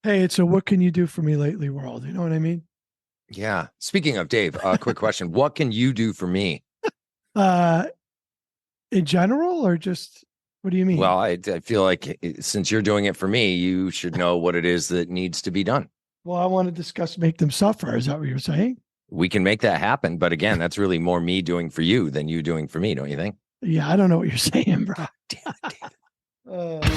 Hey, it's a what can you do for me lately world. You know what I mean? Yeah. Speaking of Dave, quick question. What can you do for me? Uh, in general, or just what do you mean? Well, I feel like since you're doing it for me, you should know what it is that needs to be done. Well, I want to discuss make them suffer. Is that what you're saying? We can make that happen. But again, that's really more me doing for you than you doing for me, don't you think? Yeah, I don't know what you're saying, bro. Damn it, David. Uh,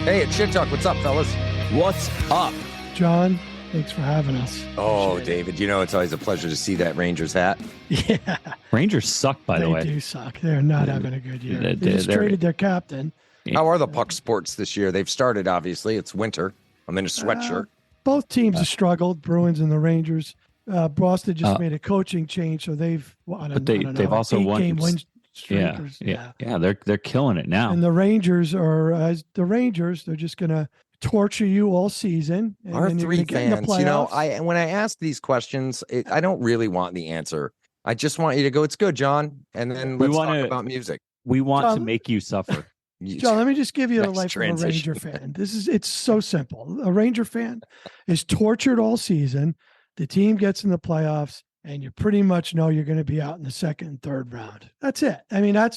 Hey, it's Shit Talk. What's up, fellas? What's up? John, thanks for having us. Oh, Appreciate David, it's always a pleasure to see that Rangers hat. it. Yeah, Rangers suck, by the way. they do suck. They're not having a good year. They- They just they're- traded their captain. How are the puck sports this year? They've started, obviously. It's winter. I'm in a sweatshirt. Both teams have struggled, Bruins and the Rangers. Boston just made a coaching change, so they've they've also won. 8-game win streak. Yeah. They're killing it now. And the Rangers are as the Rangers. They're just going to torture you all season. And Our then you're three gonna get in the fans, playoffs. when I ask these questions, I don't really want the answer. I just want you to go, it's good, John. And then let's talk about music. We want John, to make you suffer. John, let me just give you the Nice life transition. of a Ranger fan. It's so simple. A Ranger fan is tortured all season. The team gets in the playoffs, and you pretty much know you're going to be out in the second and third round. That's it. I mean, that's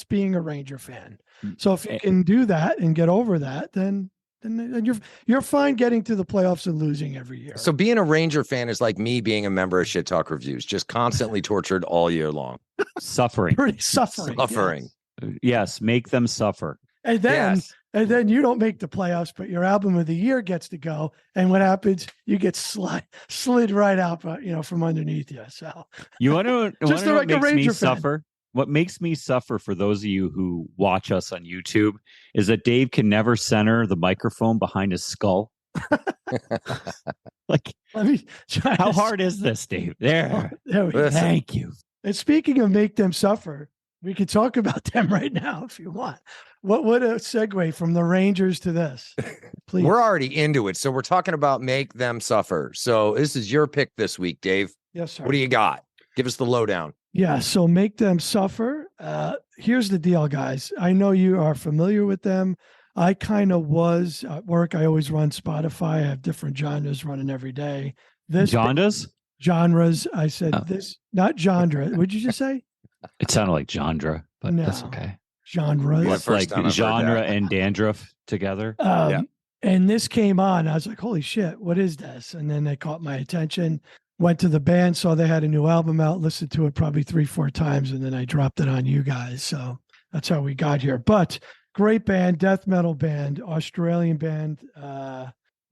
being a Ranger fan. So if you can do that and get over that, then you're fine getting to the playoffs and losing every year. So being a Ranger fan is like me being a member of Shit Talk Reviews, just constantly tortured all year long. Suffering. Pretty suffering. Suffering. Yes, make them suffer. And then Yes. and then you don't make the playoffs, but your album of the year gets to go. And what happens? You get slid right out, from underneath you. So You want to Just know like a what makes me Ranger fan. suffer? What makes me suffer for those of you who watch us on YouTube is that Dave can never center the microphone behind his skull. Like, let me try. how hard is this, Dave? There. There we go. Listen. Thank you. And speaking of make them suffer, we could talk about them right now if you want. What a segue from the Rangers to this. Please. We're already into it. So we're talking about make them suffer. So this is your pick this week, Dave. Yes, sir. What do you got? Give us the lowdown. Yeah, so make them suffer. Here's the deal, guys. I know you are familiar with them. I kind of was at work. I always run Spotify. I have different genres running every day. Jondas? Genres. I said this, not genre. What'd you just say? It sounded like genre, but No. that's okay. Genres. Yeah, It's first like time I've heard genre that. and dandruff together. Yeah. And this came on. I was like, holy shit, what is this? And then they caught my attention. Went to the band, saw they had a new album out, listened to it probably 3-4 times, and then I dropped it on you guys. So that's how we got here. But great band, death metal band, Australian band.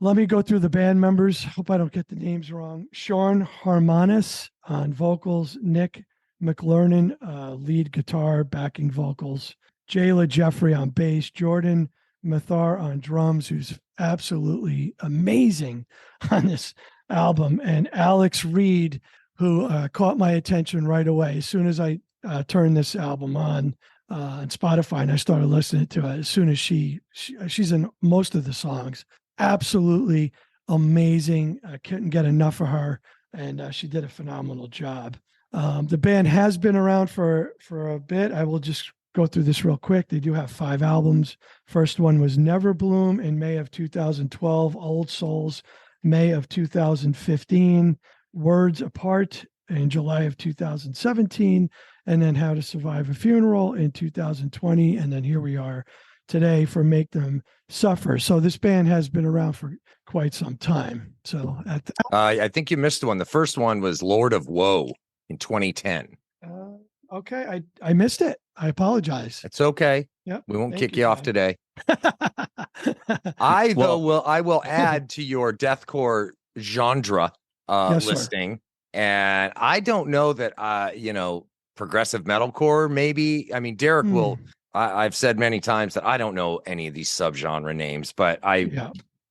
Let me go through the band members. Hope I don't get the names wrong. Sean Harmonis on vocals, Nick McLernan, lead guitar, backing vocals, Jayla Jeffrey on bass, Jordan Mathar on drums, who's absolutely amazing on this album, and Alex Reed, who caught my attention right away as soon as I turned this album on Spotify and I started listening to it. As soon as she's in most of the songs, absolutely amazing. I couldn't get enough of her, and she did a phenomenal job. The band has been around for a bit. I will just go through this real quick. They do have 5 albums. First one was Never Bloom in May of 2012, Old Souls, May of 2015, Words Apart in July of 2017, and then How to Survive a Funeral in 2020. And then here we are today for Make Them Suffer. So this band has been around for quite some time. So I think you missed one. The first one was Lord of Woe in 2010. okay, I missed it. I apologize. It's okay. Yep. We won't Thank kick you, you off John. today. I will add to your deathcore genre Yes, sir. listing, and I don't know that progressive metalcore maybe. I mean, Derek will. I've said many times that I don't know any of these subgenre names, but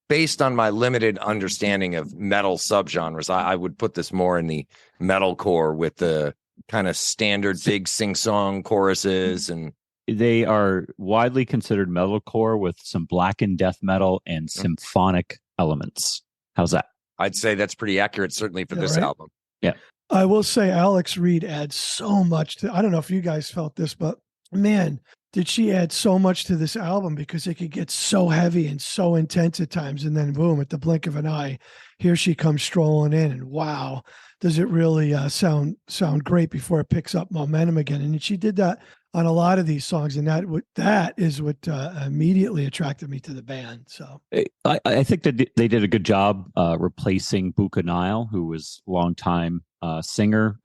based on my limited understanding of metal subgenres, I would put this more in the metalcore with the kind of standard big sing-song choruses, and They are widely considered metalcore with some blackened death metal and symphonic elements. How's that? I'd say that's pretty accurate, certainly for this right? album. Yeah. I will say Alex Reed adds so much to, I don't know if you guys felt this, but man, did she add so much to this album, because it could get so heavy and so intense at times, and then boom, at the blink of an eye, here she comes strolling in, and wow, does it really sound great before it picks up momentum again? And she did that on a lot of these songs, and that is what immediately attracted me to the band. So I think that they did a good job replacing Buka Nile, who was a longtime singer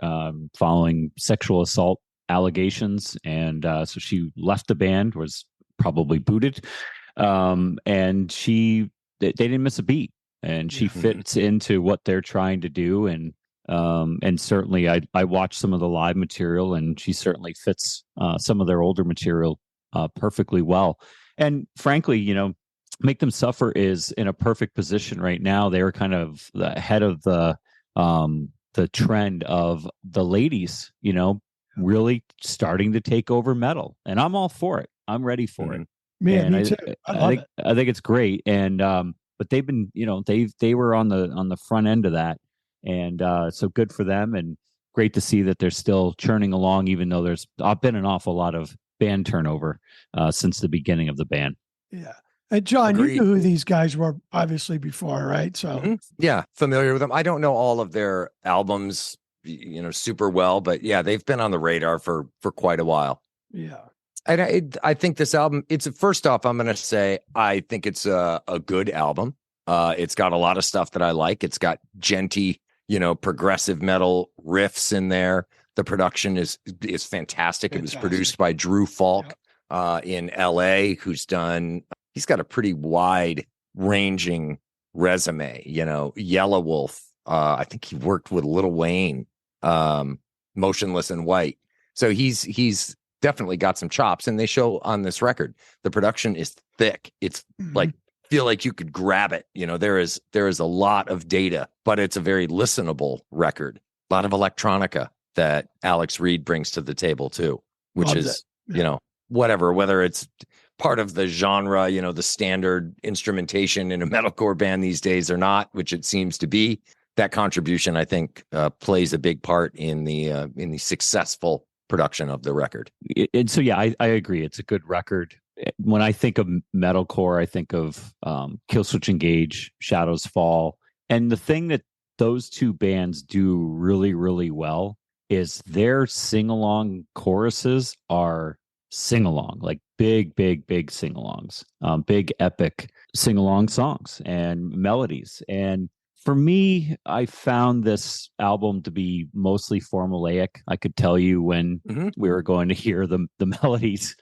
following sexual assault allegations, and so she left the band, was probably booted, and they didn't miss a beat, and she fits into what they're trying to do, and certainly I watched some of the live material, and she certainly fits some of their older material perfectly well. And frankly, Make Them Suffer is in a perfect position right now. They're kind of ahead of the trend of the ladies, really starting to take over metal, and I'm all for it. I'm ready for it. Man, me too. I think it's great, and but they've been, they were on the front end of that, and so good for them, and great to see that they're still churning along, even though there's been an awful lot of band turnover since the beginning of the band. Yeah. And John, Agreed. You knew who these guys were obviously before, right? So yeah, familiar with them. I don't know all of their albums, super well, but yeah, they've been on the radar for quite a while. Yeah. And I think this album, first off, I'm going to say, I think it's a good album. It's got a lot of stuff that I like. It's got djenty, progressive metal riffs in there. The production is fantastic. It was produced by Drew Falk in LA, he's got a pretty wide ranging resume, Yellow Wolf. I think he worked with Lil Wayne, Motionless in White. So he's definitely got some chops, and they show on this record. The production is thick. It's like, feel like you could grab it. There is a lot of data, but it's a very listenable record. A lot of electronica that Alex Reed brings to the table too, which is, whether it's part of the genre, the standard instrumentation in a metalcore band these days or not, which it seems to be. That contribution, I think, plays a big part in the successful production of the record. And so, yeah, I agree. It's a good record. When I think of metalcore, I think of Killswitch Engage, Shadows Fall. And the thing that those two bands do really, really well is their sing-along choruses are sing-along, like big sing-alongs, big epic sing-along songs and melodies. And for me, I found this album to be mostly formulaic. I could tell you when we were going to hear the melodies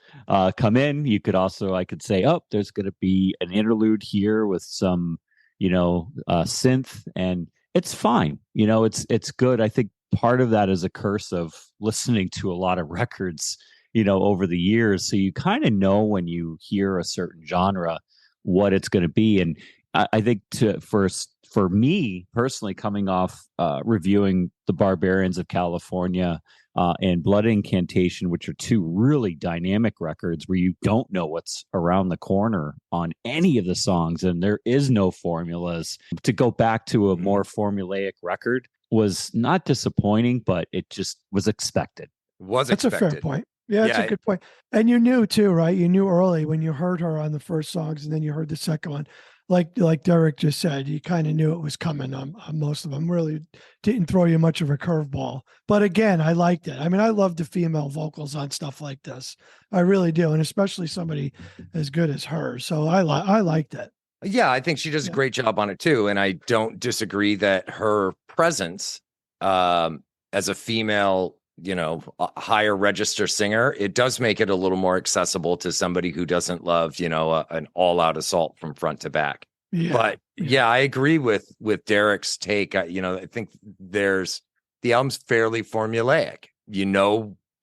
come in. I could say, oh, there's going to be an interlude here with some, synth, and it's fine. It's good. I think part of that is a curse of listening to a lot of records, over the years. So you kind of know when you hear a certain genre what it's going to be. And I think for me personally, coming off reviewing The Barbarians of California and Blood Incantation, which are two really dynamic records where you don't know what's around the corner on any of the songs, and there is no formulas. To go back to a more formulaic record was not disappointing, but it just was expected. That's a fair point. Yeah, that's a good point. And you knew too, right? You knew early when you heard her on the first songs, and then you heard the second one. Like Derek just said, you kind of knew it was coming on most of them. Really didn't throw you much of a curveball. But again, I liked it. I mean, I love the female vocals on stuff like this. I really do, and especially somebody as good as her. So I liked it. Yeah, I think she does a great job on it too, and I don't disagree that her presence as a female, a higher register singer, it does make it a little more accessible to somebody who doesn't love, an all-out assault from front to back. Yeah. But yeah, I agree with Derek's take. I think the album's fairly formulaic.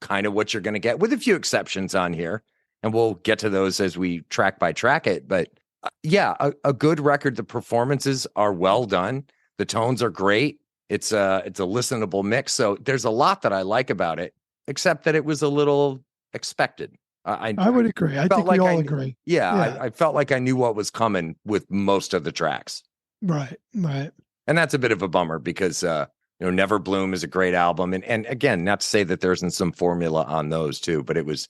Kind of what you're going to get, with a few exceptions on here, and we'll get to those as we track by track it. But yeah, a good record. The performances are well done. The tones are great. It's a listenable mix. So there's a lot that I like about it, except that it was a little expected. I would agree. I think we all agree. Yeah. I felt like I knew what was coming with most of the tracks. Right. And that's a bit of a bummer because, Never Bloom is a great album. And again, not to say that there isn't some formula on those too, but it was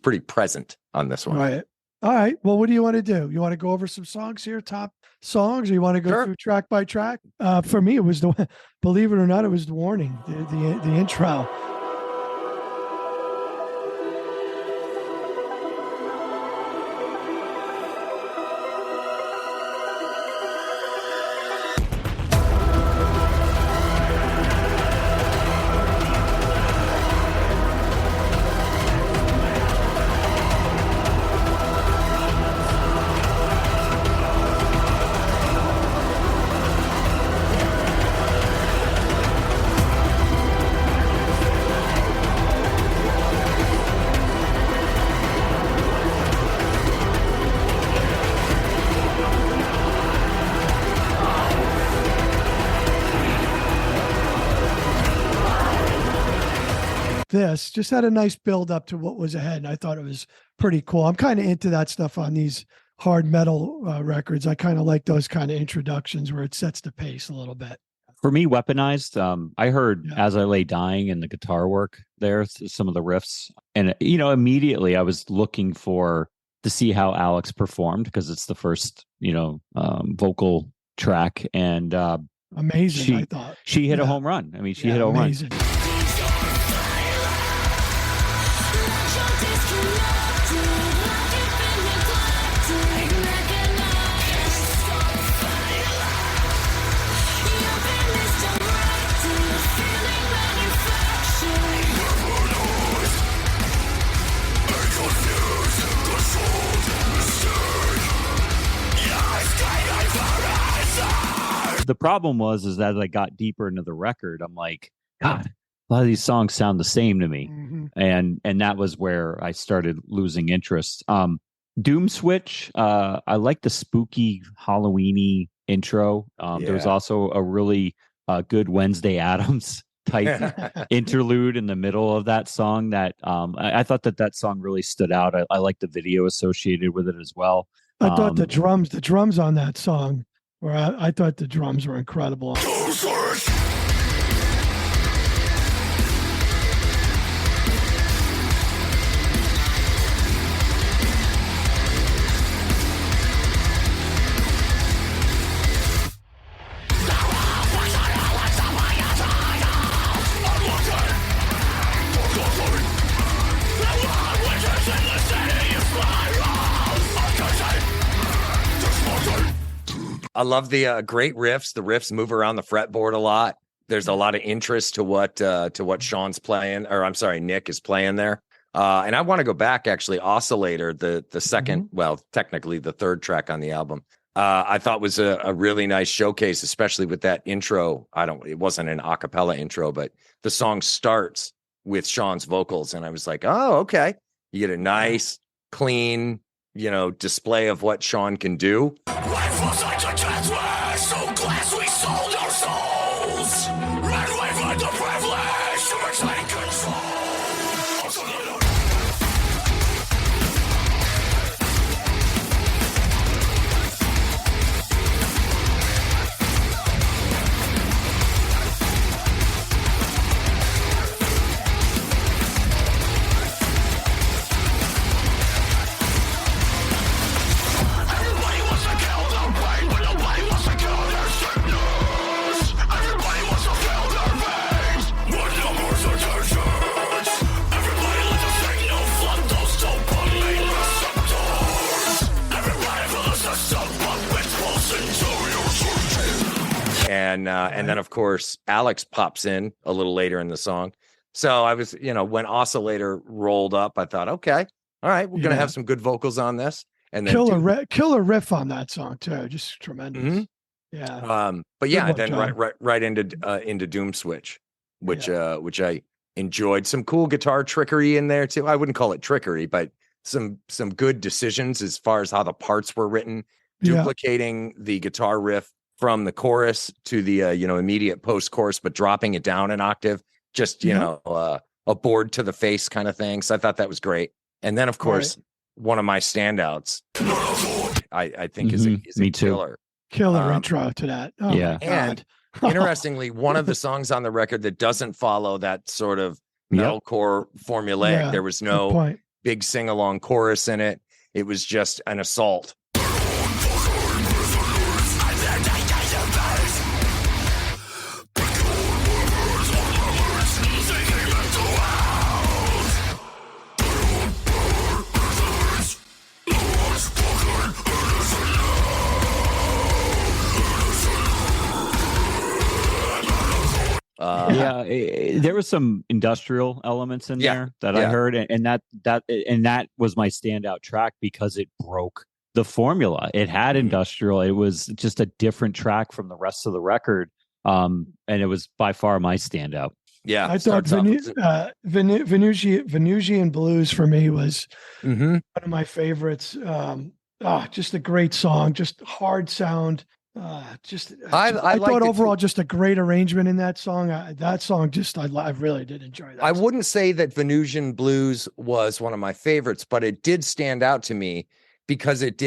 pretty present on this one. Right. All right. Well, what do you want to do? You want to go over some songs here, top songs, or you want to go through track by track? For me, it was believe it or not, it was the Warning, the intro. This just had a nice build up to what was ahead, and I thought it was pretty cool. I'm kind of into that stuff on these hard metal records. I kind of like those kind of introductions where it sets the pace a little bit. For me, Weaponized, I heard As I Lay Dying in the guitar work there, some of the riffs, and immediately I was looking to see how Alex performed, because it's the first vocal track, and amazing. I thought she hit a home run. I mean, she hit a home run. The problem was as I got deeper into the record, I'm like, God, a lot of these songs sound the same to me. Mm-hmm. And that was where I started losing interest. Doom Switch, I like the spooky Halloweeny intro. There was also a really good Wednesday Addams type interlude in the middle of that song that I thought that song really stood out. I like the video associated with it as well. I thought the drums on that song, I thought the drums were incredible. I love the great riffs. The riffs move around the fretboard a lot. There's a lot of interest to what Sean's playing, or I'm sorry, Nick is playing there. And I want to go back, actually. Oscillator, the second, well, technically the third track on the album, I thought was a really nice showcase, especially with that intro. It wasn't an a cappella intro, but the song starts with Sean's vocals, and I was like, oh, okay. You get a nice, clean, display of what Sean can do. Life was like a death wish, so glad we sold our souls. Red wave like the privilege to retain control. And then, of course, Alex pops in a little later in the song. So I was, when Oscillator rolled up, I thought, okay, all right, we're going to have some good vocals on this. And then killer riff on that song too, just tremendous. Mm-hmm. Yeah. But yeah, then right into Doom Switch, which I enjoyed. Some cool guitar trickery in there too. I wouldn't call it trickery, but some good decisions as far as how the parts were written, duplicating the guitar riff from the chorus to the immediate post-chorus, but dropping it down an octave, just a board to the face kind of thing. So I thought that was great. And then, of course, one of my standouts, I think is a Me too. killer. Killer intro to that. Oh, yeah. my God. Interestingly, one of the songs on the record that doesn't follow that sort of metalcore formulaic. Yeah, there was no big sing-along chorus in it. It was just an assault. There was some industrial elements in there that I heard, and that was my standout track because it broke the formula. It had industrial. It was just a different track from the rest of the record, and it was by far my standout. Yeah, I thought Venusian Blues for me was one of my favorites. Just a great song, just hard sound. I thought overall just a great arrangement in that song. That song I really did enjoy that. I wouldn't say that Venusian Blues was one of my favorites, but it did stand out to me because it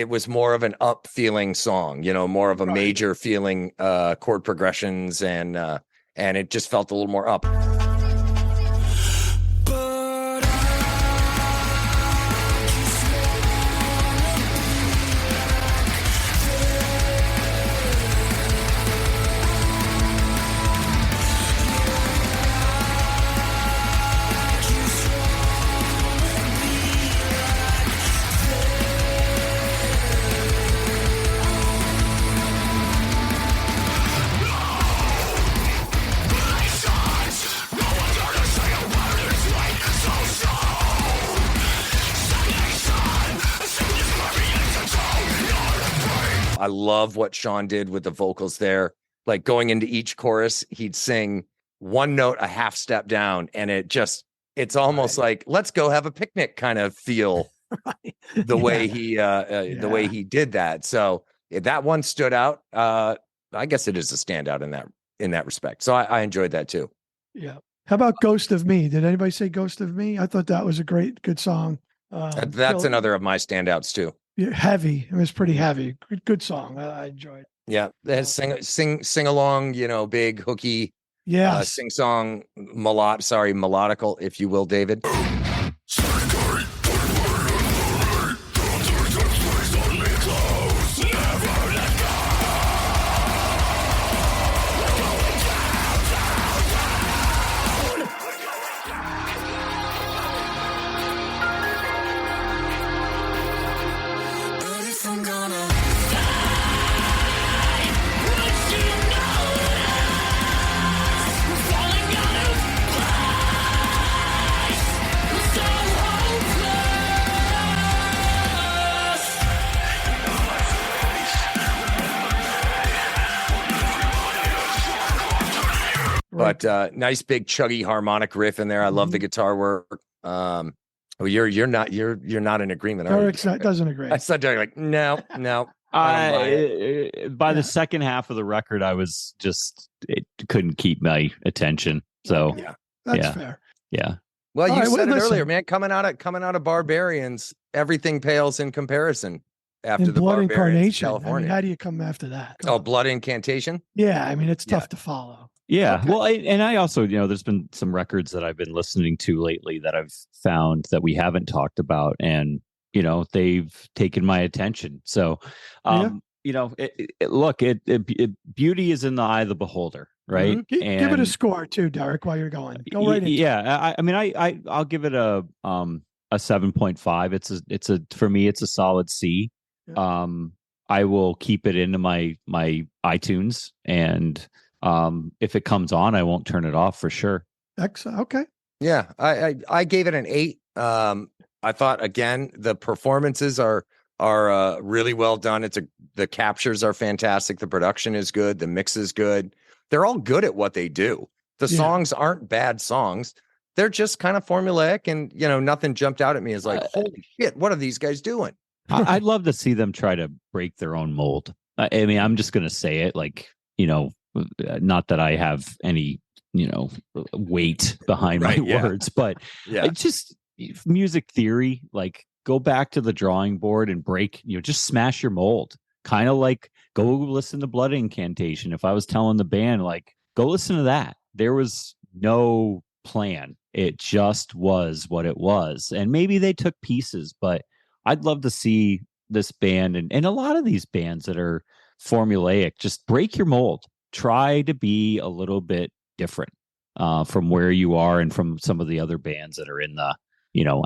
was more of an up feeling song, more of a major feeling chord progressions, and it just felt a little more up. I love what Sean did with the vocals there. Like going into each chorus, he'd sing one note a half step down, and it's almost like let's go have a picnic kind of feel. The way he did that. So that one stood out. I guess it is a standout in that respect. So I enjoyed that too. Yeah. How about Ghost of Me? Did anybody say Ghost of Me? I thought that was a good song. That's another of my standouts too. Heavy. It was pretty heavy. Good song. I enjoyed. Yeah, sing along. Big hooky. Yeah, sing song melodical, if you will, David. But nice big chuggy harmonic riff in there. I love the guitar work. You're not in agreement. Eric's doesn't agree. I said like no. By the second half of the record, it couldn't keep my attention. So that's fair. Yeah. Well, you said it earlier, man. Coming out of Barbarians, everything pales in comparison. After the Blood Barbarians, Incarnation. California. How do you come after that? Blood Incantation. Yeah, it's tough to follow. Yeah. Okay. Well, I also, there's been some records that I've been listening to lately that I've found that we haven't talked about, and they've taken my attention. So, beauty is in the eye of the beholder, right? Mm-hmm. Give it a score too, Derek. While you're going, go right into it. I'll give it a 7.5. For me, it's a solid C. Yeah. I will keep it into my iTunes, and if it comes on, I won't turn it off for sure. Excellent. Okay. Yeah, I gave it an 8. I thought again the performances are really well done. The captures are fantastic. The production is good. The mix is good. They're all good at what they do. The songs aren't bad songs. They're just kind of formulaic, and nothing jumped out at me as like, holy shit, what are these guys doing? I'd love to see them try to break their own mold. I'm just gonna say it, like, not that I have any, weight behind my words, but just music theory, like go back to the drawing board and break, just smash your mold. kind of like go listen to Blood Incantation. If I was telling the band, like, go listen to that, there was no plan. It just was what it was. And maybe they took pieces, but I'd love to see this band and a lot of these bands that are formulaic, just break your mold. Try to be a little bit different from where you are and from some of the other bands that are in the,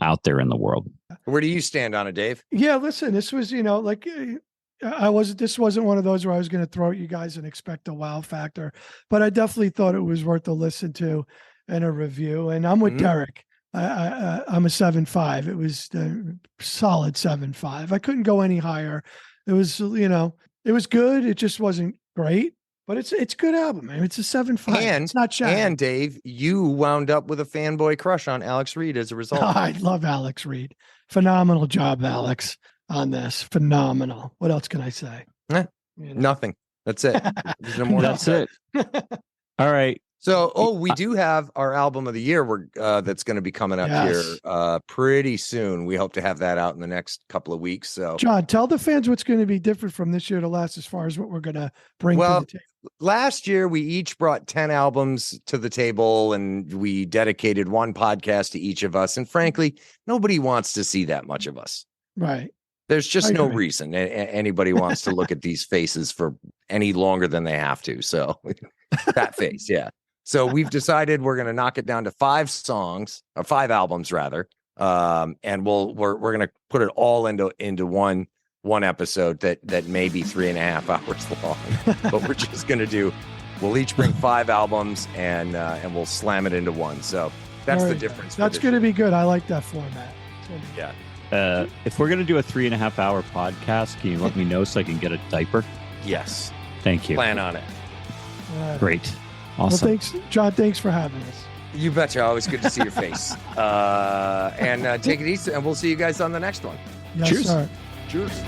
out there in the world. Where do you stand on it, Dave? Yeah, listen, this was, this wasn't one of those where I was going to throw at you guys and expect a wow factor, but I definitely thought it was worth a listen to and a review. And I'm with Derek. I'm a 7.5. It was a solid 7.5. I couldn't go any higher. It was, it was good. It just wasn't great, but it's a good album. I mean, it's a 7.5. And it's not shabby. And Dave, you wound up with a fanboy crush on Alex Reed as a result. I love Alex Reed. Phenomenal job, Alex, on this. Phenomenal. What else can I say? Nothing. That's it. There's no more. That's it. All right. So, we do have our album of the year. That's going to be coming up here pretty soon. We hope to have that out in the next couple of weeks. So, John, tell the fans what's going to be different from this year to last, as far as what we're going to bring to the table. Last year we each brought 10 albums to the table, and we dedicated one podcast to each of us. And frankly, nobody wants to see that much of us. Right. There's just no reason anybody wants to look at these faces for any longer than they have to. So that face, yeah. So we've decided we're going to knock it down to 5 songs, or 5 albums rather, and we're going to put it all into one episode that may be 3.5 hours long. But we're just going to we'll each bring 5 albums and we'll slam it into one. So that's the difference. That's going to be good. I like that format. Yeah. If we're going to do a 3.5 hour podcast, can you let me know so I can get a diaper? Yes. Thank you. Plan on it. Great. Awesome. Well, thanks, John. Thanks for having us. You betcha. Always good to see your face. And take it easy, and we'll see you guys on the next one. Yes, Cheers. Sir. Cheers.